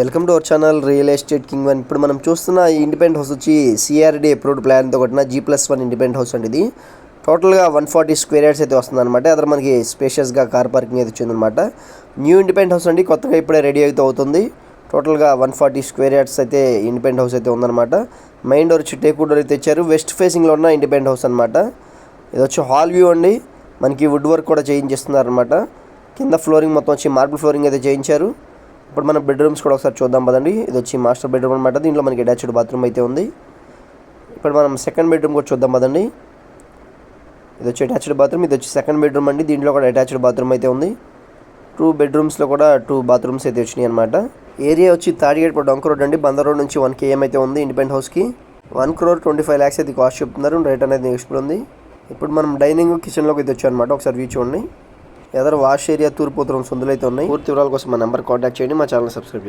Welcome to our channel real estate king one. ఇప్పుడు మనం చూస్తున్న ఈ ఇండిపెండెంట్ హౌస్ వచ్చి సిఆర్డి అప్రూవ్డ్ ప్లాన్తో కొట్టిన G+1 ఇండిపెండెంట్ హౌస్ అండి. ఇది టోటల్గా 140 స్క్వేర్ యార్డ్స్ అయితే వస్తుంది అనమాట. అదే మనకి స్పేషియస్గా కార్ పార్కింగ్ అయితే వచ్చిందనమాట. న్యూ ఇండిపెండెంట్ హౌస్ అండి, కొత్తగా ఇప్పుడే రెడీ అయితే అవుతుంది. టోటల్గా 140 స్క్వేర్ యార్డ్స్ అయితే ఇండిపెండెంట్ హౌస్ అయితే ఉందన్నమాట. మెయిన్ డోర్ వచ్చి టేక్ డోర్ అయితే ఇచ్చారు. వెస్ట్ ఫేసింగ్లో ఉన్న ఇండిపెండెంట్ హౌస్ అనమాట. ఇది వచ్చి హాల్ వ్యూ అండి. మనకి వుడ్ వర్క్ కూడా చేయించేస్తున్నారు అనమాట. కింద ఫ్లోరింగ్ మొత్తం వచ్చి మార్బుల్ ఫ్లోరింగ్ అయితే చేయించారు. ఇప్పుడు మనం బెడ్రూమ్స్ కూడా ఒకసారి చూద్దాం పదండి. ఇది వచ్చి మాస్టర్ బెడ్రూమ్ అనమాట. దీంట్లో మనకి అటాచ్డ్ బాత్రూమ్ అయితే ఉంది. ఇప్పుడు మనం సెకండ్ బెడ్రూమ్ కూడా చూద్దాం పదండి. ఇది వచ్చి అటాచ్డ్ బాత్రూమ్, ఇది వచ్చి సెకండ్ బెడ్రూమ్ అండి. దీంట్లో కూడా అటాచ్డ్ బాత్రూమ్ అయితే ఉంది. 2 బెడ్రూమ్స్లో కూడా 2 బాత్రూమ్స్ అయితే వచ్చినాయి అనమాట. ఏరియా వచ్చి తాడిగేట్ డొంక రోడ్ అండి. బందర్ రోడ్ నుంచి 1 km అయితే ఉంది ఇండిపెండెంట్ హౌస్కి. 1,25 lakhs అయితే కాస్ట్ చెప్తున్నారు. రేట్ అనేది నెక్స్ట్లో ఉంది. ఇప్పుడు మనం డైనింగ్ కిచెన్లోకి అయితే వచ్చాం అనమాట. ఒకసారి వ్యూ చూడండి. ఎదర వాష్ ఏరియా, తూర్పు ఉత్తరం సందులు అయితే ఉన్నాయి. పూర్తి వివరాల కోసం మా నెంబర్ కాంటాక్ట్ చేయండి. మా ఛానల్ సబ్స్క్రైబ్ చేసుకోండి.